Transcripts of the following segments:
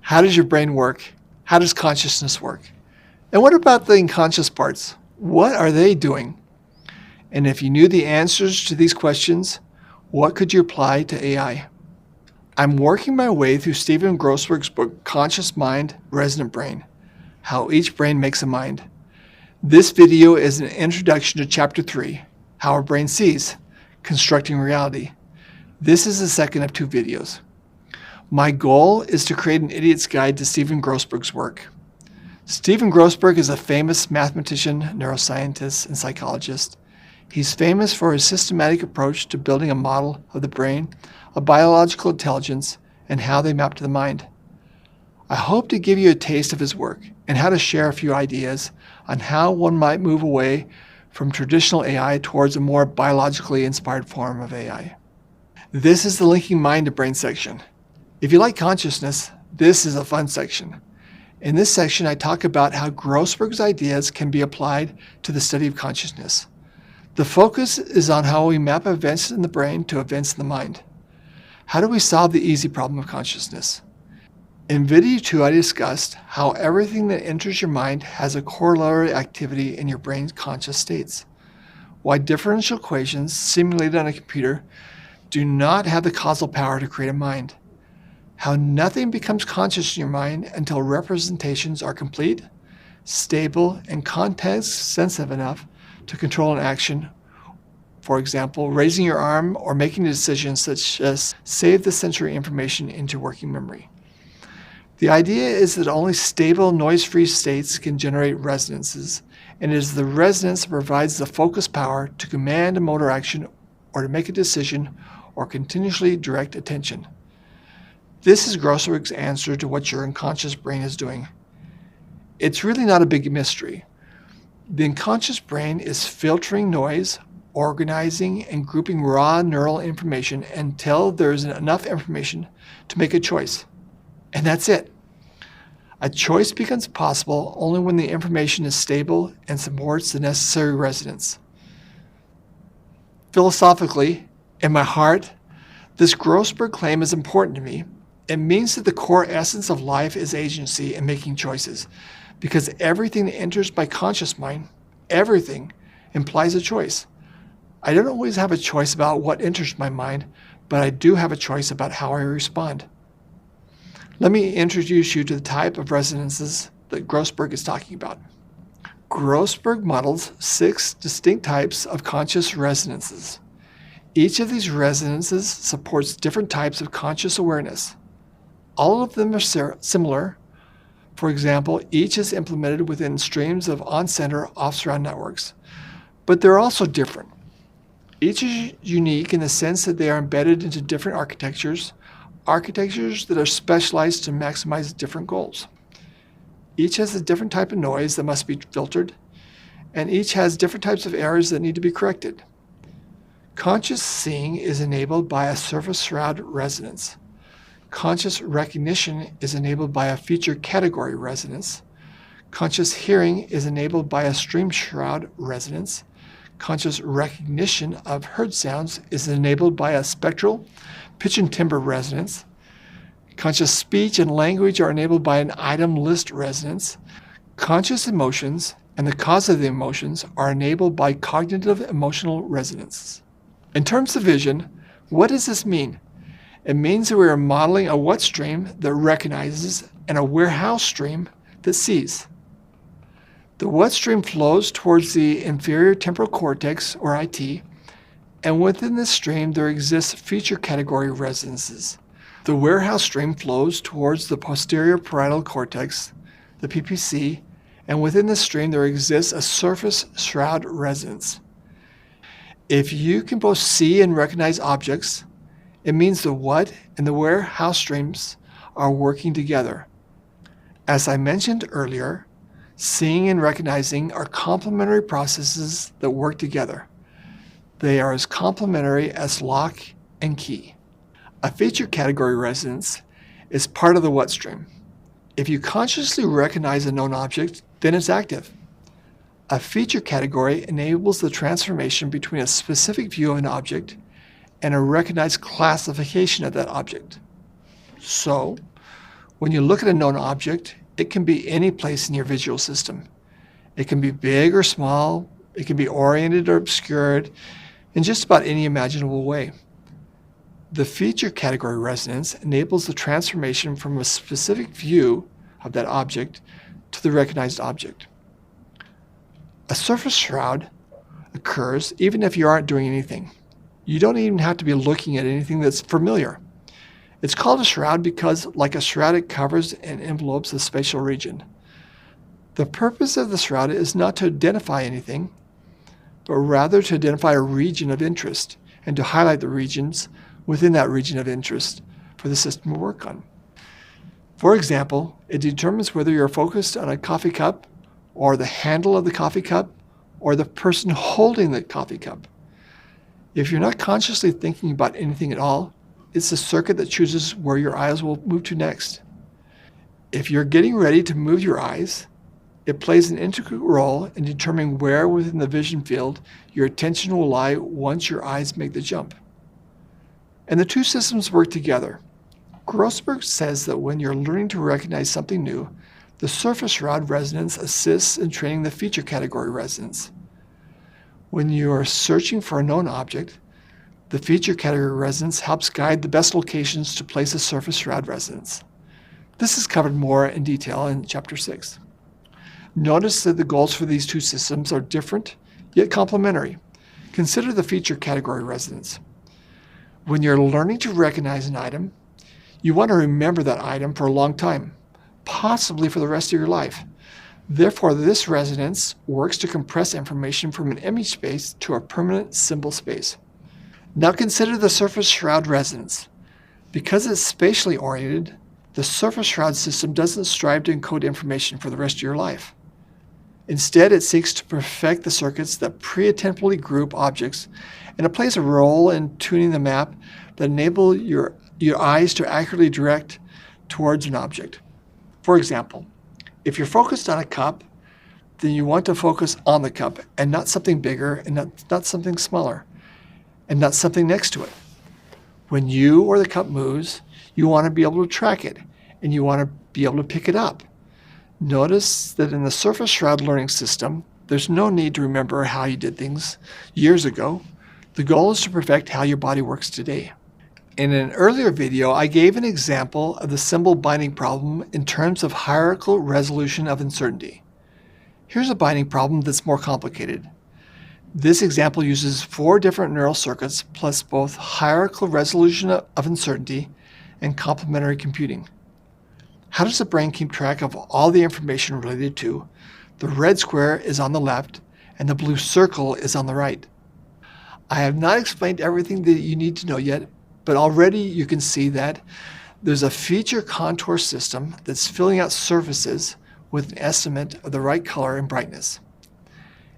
How does your brain work? How does consciousness work? And what about the unconscious parts? What are they doing? And if you knew the answers to these questions, what could you apply to AI? I'm working my way through Stephen Grossberg's book, Conscious Mind Resonant Brain, How Each Brain Makes a Mind. This video is an introduction to Chapter 3, How Our Brain Sees, Constructing Reality. This is the second of two videos. My goal is to create an idiot's guide to Stephen Grossberg's work. Stephen Grossberg is a famous mathematician, neuroscientist, and psychologist. He's famous for his systematic approach to building a model of the brain, of biological intelligence, and how they map to the mind. I hope to give you a taste of his work and how to share a few ideas on how one might move away from traditional AI towards a more biologically inspired form of AI. This is the linking mind to brain section. If you like consciousness, this is a fun section. In this section, I talk about how Grossberg's ideas can be applied to the study of consciousness. The focus is on how we map events in the brain to events in the mind. How do we solve the easy problem of consciousness? In video 2, I discussed how everything that enters your mind has a corollary activity in your brain's conscious states. Why differential equations simulated on a computer do not have the causal power to create a mind. How nothing becomes conscious in your mind until representations are complete, stable, and context-sensitive enough to control an action. For example, raising your arm or making a decision such as save the sensory information into working memory. The idea is that only stable, noise-free states can generate resonances, and it is the resonance that provides the focus power to command a motor action or to make a decision or continuously direct attention. This is Grossberg's answer to what your unconscious brain is doing. It's really not a big mystery. The unconscious brain is filtering noise, organizing, and grouping raw neural information until there is enough information to make a choice. And that's it. A choice becomes possible only when the information is stable and supports the necessary resonance. Philosophically, in my heart, this Grossberg claim is important to me. It means that the core essence of life is agency and making choices, because everything that enters my conscious mind, everything, implies a choice. I don't always have a choice about what enters my mind, but I do have a choice about how I respond. Let me introduce you to the type of resonances that Grossberg is talking about. Grossberg models 6 distinct types of conscious resonances. Each of these resonances supports different types of conscious awareness. All of them are similar. For example, each is implemented within streams of on-center, off-surround networks. But they're also different. Each is unique in the sense that they are embedded into different architectures that are specialized to maximize different goals. Each has a different type of noise that must be filtered, and each has different types of errors that need to be corrected. Conscious seeing is enabled by a surface shroud resonance. Conscious recognition is enabled by a feature category resonance. Conscious hearing is enabled by a stream shroud resonance. Conscious recognition of heard sounds is enabled by a spectral pitch and timbre resonance. Conscious speech and language are enabled by an item list resonance. Conscious emotions and the cause of the emotions are enabled by cognitive emotional resonances. In terms of vision, what does this mean? It means that we are modeling a what stream that recognizes and a where-how stream that sees. The what stream flows towards the inferior temporal cortex, or IT, and within this stream there exists feature category resonances. The where-how stream flows towards the posterior parietal cortex, the PPC, and within this stream there exists a surface shroud resonance. If you can both see and recognize objects, it means the what and the where-how streams are working together. As I mentioned earlier, seeing and recognizing are complementary processes that work together. They are as complementary as lock and key. A feature category resonance is part of the what stream. If you consciously recognize a known object, then it's active. A feature category enables the transformation between a specific view of an object and a recognized classification of that object. So, When you look at a known object, it can be any place in your visual system. It can be big or small. It can be oriented or obscured in just about any imaginable way. The feature category resonance enables the transformation from a specific view of that object to the recognized object. A surface shroud occurs even if you aren't doing anything. You don't even have to be looking at anything that's familiar. It's called a shroud because, like a shroud, it covers and envelopes the spatial region. The purpose of the shroud is not to identify anything, but rather to identify a region of interest and to highlight the regions within that region of interest for the system to work on. For example, it determines whether you're focused on a coffee cup or the handle of the coffee cup or the person holding the coffee cup. If you're not consciously thinking about anything at all, it's the circuit that chooses where your eyes will move to next. If you're getting ready to move your eyes, it plays an integral role in determining where within the vision field your attention will lie once your eyes make the jump. And the two systems work together. Grossberg says that when you're learning to recognize something new, the surface shroud resonance assists in training the feature category resonance. When you are searching for a known object, the feature category resonance helps guide the best locations to place a surface shroud resonance. This is covered more in detail in Chapter 6. Notice that the goals for these two systems are different, yet complementary. Consider the feature category resonance. When you're learning to recognize an item, you want to remember that item for a long time, possibly for the rest of your life. Therefore, this resonance works to compress information from an image space to a permanent symbol space. Now consider the surface shroud resonance. Because it's spatially oriented, the surface shroud system doesn't strive to encode information for the rest of your life. Instead, it seeks to perfect the circuits that pre-attentively group objects, and it plays a role in tuning the map that enable your eyes to accurately direct towards an object. For example, if you're focused on a cup, then you want to focus on the cup and not something bigger and not something smaller and not something next to it. When you or the cup moves, you want to be able to track it and you want to be able to pick it up. Notice that in the surface shroud learning system, there's no need to remember how you did things years ago. The goal is to perfect how your body works today. In an earlier video, I gave an example of the symbol binding problem in terms of hierarchical resolution of uncertainty. Here's a binding problem that's more complicated. This example uses 4 different neural circuits plus both hierarchical resolution of uncertainty and complementary computing. How does the brain keep track of all the information related to the red square is on the left and the blue circle is on the right? I have not explained everything that you need to know yet, but already you can see that there's a feature contour system that's filling out surfaces with an estimate of the right color and brightness.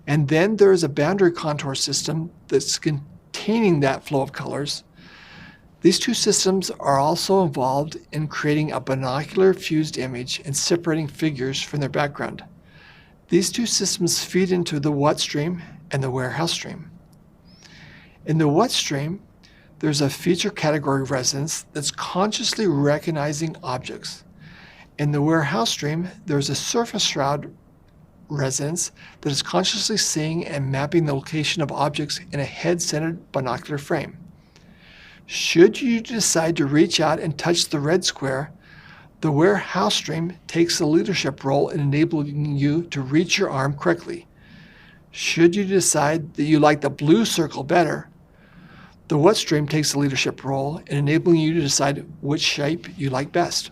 And then there is a boundary contour system that's containing that flow of colors. These two systems are also involved in creating a binocular fused image and separating figures from their background. These two systems feed into the what stream and the warehouse stream. In the what stream, there's a feature category resonance that's consciously recognizing objects. In the warehouse stream, there's a surface shroud resonance that is consciously seeing and mapping the location of objects in a head-centered binocular frame. Should you decide to reach out and touch the red square, the warehouse stream takes the leadership role in enabling you to reach your arm correctly. Should you decide that you like the blue circle better, the what stream takes the leadership role in enabling you to decide which shape you like best.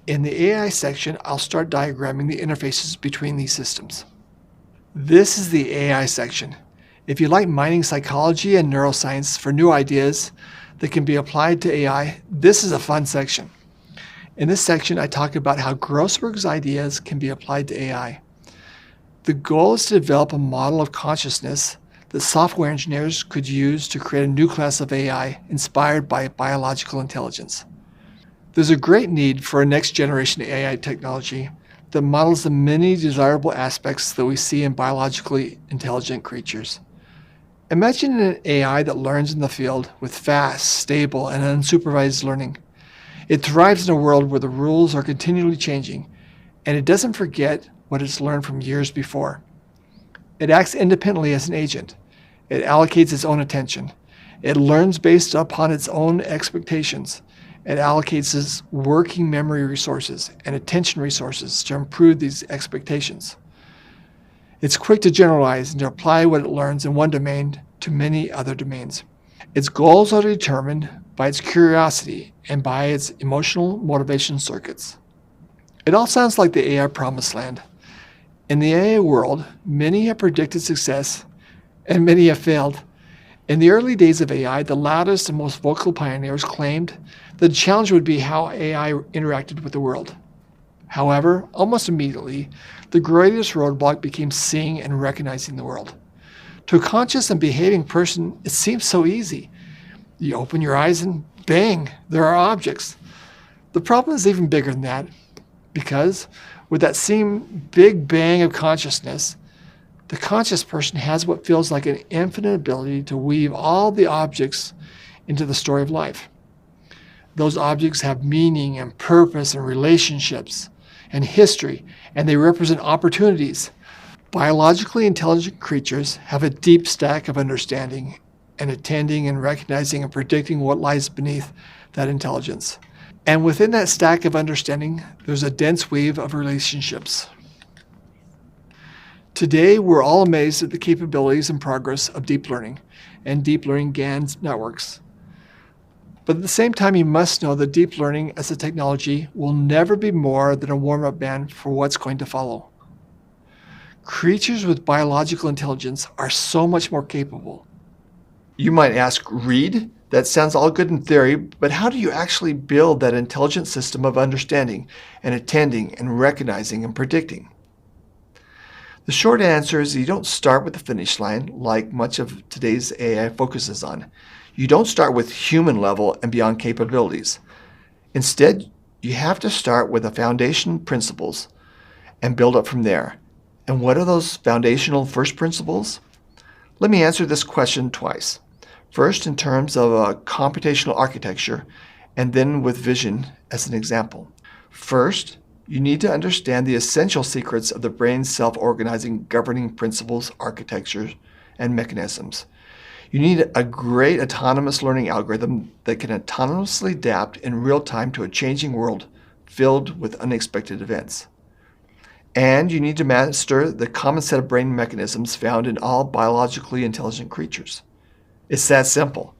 In the AI section, I'll start diagramming the interfaces between these systems. This is the AI section. If you like mining psychology and neuroscience for new ideas that can be applied to AI, this is a fun section. In this section, I talk about how Grossberg's ideas can be applied to AI. The goal is to develop a model of consciousness that software engineers could use to create a new class of AI inspired by biological intelligence. There's a great need for a next generation AI technology that models the many desirable aspects that we see in biologically intelligent creatures. Imagine an AI that learns in the field with fast, stable, and unsupervised learning. It thrives in a world where the rules are continually changing, and it doesn't forget what it's learned from years before. It acts independently as an agent. It allocates its own attention. It learns based upon its own expectations. It allocates its working memory resources and attention resources to improve these expectations. It's quick to generalize and to apply what it learns in one domain to many other domains. Its goals are determined by its curiosity and by its emotional motivation circuits. It all sounds like the AI promised land. In the AI world, many have predicted success and many have failed. In the early days of AI, the loudest and most vocal pioneers claimed that the challenge would be how AI interacted with the world. However, almost immediately, the greatest roadblock became seeing and recognizing the world. To a conscious and behaving person, it seems so easy. You open your eyes and bang, there are objects. The problem is even bigger than that, because with that same big bang of consciousness, the conscious person has what feels like an infinite ability to weave all the objects into the story of life. Those objects have meaning and purpose and relationships and history, and they represent opportunities. Biologically intelligent creatures have a deep stack of understanding and attending and recognizing and predicting what lies beneath that intelligence. And within that stack of understanding, there's a dense weave of relationships. Today, we're all amazed at the capabilities and progress of deep learning and deep learning GAN networks. But at the same time, you must know that deep learning as a technology will never be more than a warm-up band for what's going to follow. Creatures with biological intelligence are so much more capable. You might ask, Reed, that sounds all good in theory, but how do you actually build that intelligent system of understanding and attending and recognizing and predicting? The short answer is you don't start with the finish line like much of today's AI focuses on. You don't start with human level and beyond capabilities. Instead, you have to start with the foundation principles and build up from there. And what are those foundational first principles? Let me answer this question twice. First, in terms of a computational architecture, and then with vision as an example. First, you need to understand the essential secrets of the brain's self-organizing governing principles, architectures, and mechanisms. You need a great autonomous learning algorithm that can autonomously adapt in real time to a changing world filled with unexpected events. And you need to master the common set of brain mechanisms found in all biologically intelligent creatures. It's that simple.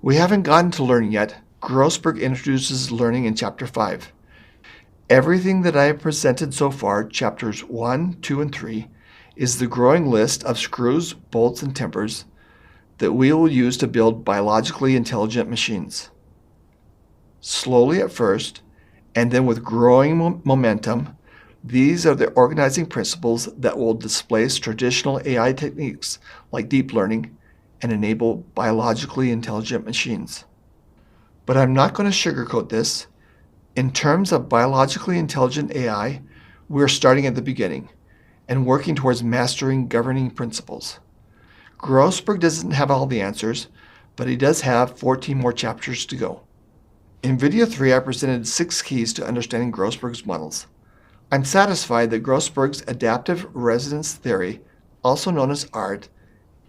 We haven't gotten to learning yet. Grossberg introduces learning in Chapter 5. Everything that I have presented so far, Chapters 1, 2, and 3, is the growing list of screws, bolts, and timbers that we will use to build biologically intelligent machines. Slowly at first, and then with growing momentum, these are the organizing principles that will displace traditional AI techniques like deep learning and enable biologically intelligent machines. But I'm not going to sugarcoat this. In terms of biologically intelligent AI, we're starting at the beginning and working towards mastering governing principles. Grossberg doesn't have all the answers, but he does have 14 more chapters to go. In video 3, I presented 6 keys to understanding Grossberg's models. I'm satisfied that Grossberg's adaptive resonance theory, also known as ART,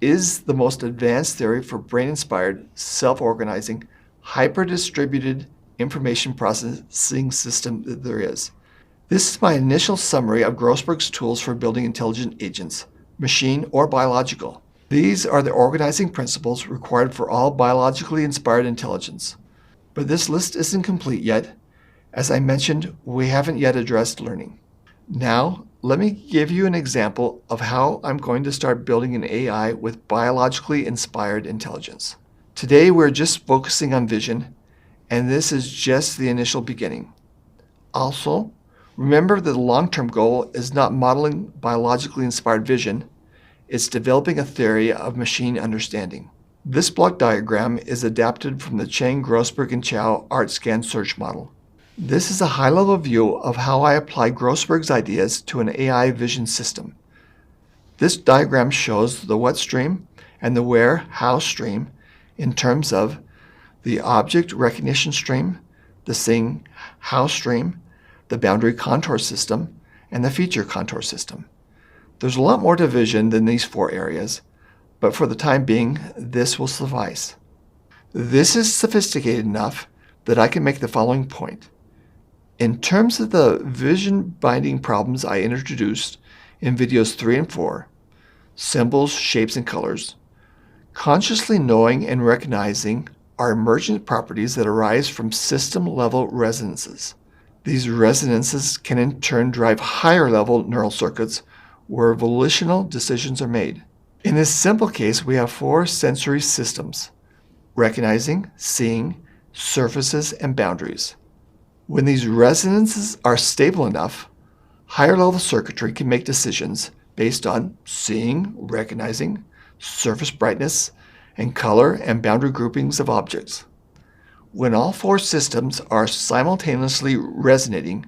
is the most advanced theory for brain-inspired, self-organizing, hyper-distributed information processing system that there is. This is my initial summary of Grossberg's tools for building intelligent agents, machine or biological. These are the organizing principles required for all biologically inspired intelligence. But this list isn't complete yet. As I mentioned, we haven't yet addressed learning. Now, let me give you an example of how I'm going to start building an AI with biologically inspired intelligence. Today, we're just focusing on vision, and this is just the initial beginning. Also, remember that the long-term goal is not modeling biologically inspired vision, it's developing a theory of machine understanding. This block diagram is adapted from the Chang, Grossberg, and Chow ART-SCAN search model. This is a high-level view of how I apply Grossberg's ideas to an AI vision system. This diagram shows the what stream and the where, how stream in terms of the object recognition stream, the seeing how stream, the boundary contour system, and the feature contour system. There's a lot more to vision than these 4 areas, but for the time being, this will suffice. This is sophisticated enough that I can make the following point. In terms of the vision binding problems I introduced in videos 3 and 4, symbols, shapes, and colors, consciously knowing and recognizing are emergent properties that arise from system-level resonances. These resonances can in turn drive higher-level neural circuits where volitional decisions are made. In this simple case, we have 4 sensory systems: recognizing, seeing, surfaces, and boundaries. When these resonances are stable enough, higher-level circuitry can make decisions based on seeing, recognizing, surface brightness, and color and boundary groupings of objects. When all 4 systems are simultaneously resonating,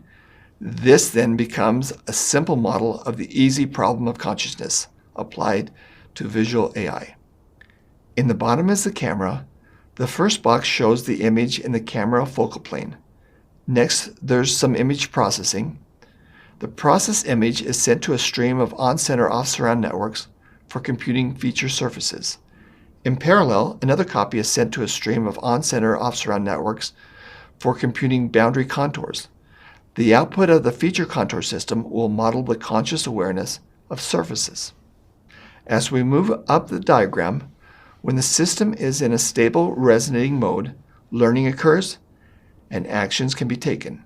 this then becomes a simple model of the easy problem of consciousness applied to visual AI. In the bottom is the camera. The first box shows the image in the camera focal plane. Next, there's some image processing. The processed image is sent to a stream of on-center off-surround networks for computing feature surfaces. In parallel, another copy is sent to a stream of on-center off-surround networks for computing boundary contours. The output of the feature contour system will model the conscious awareness of surfaces. As we move up the diagram, when the system is in a stable resonating mode, learning occurs and actions can be taken.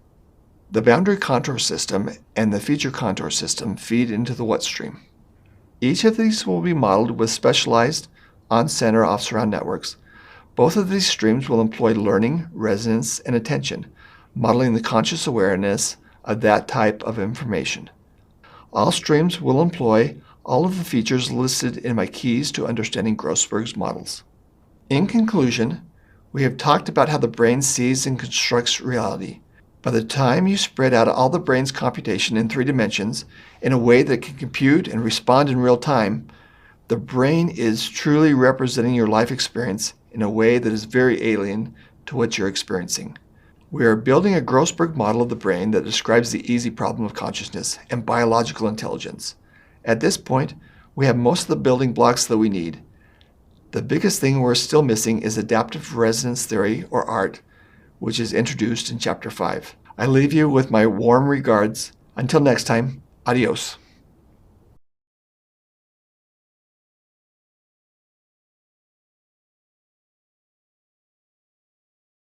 The boundary contour system and the feature contour system feed into the what stream. Each of these will be modeled with specialized on-center off-surround networks. Both of these streams will employ learning, resonance, and attention, modeling the conscious awareness of that type of information. All streams will employ all of the features listed in my Keys to Understanding Grossberg's models. In conclusion, we have talked about how the brain sees and constructs reality. By the time you spread out all the brain's computation in 3 dimensions in a way that can compute and respond in real time, the brain is truly representing your life experience in a way that is very alien to what you're experiencing. We are building a Grossberg model of the brain that describes the easy problem of consciousness and biological intelligence. At this point, we have most of the building blocks that we need. The biggest thing we're still missing is adaptive resonance theory, or ART, which is introduced in Chapter 5. I leave you with my warm regards. Until next time, adios.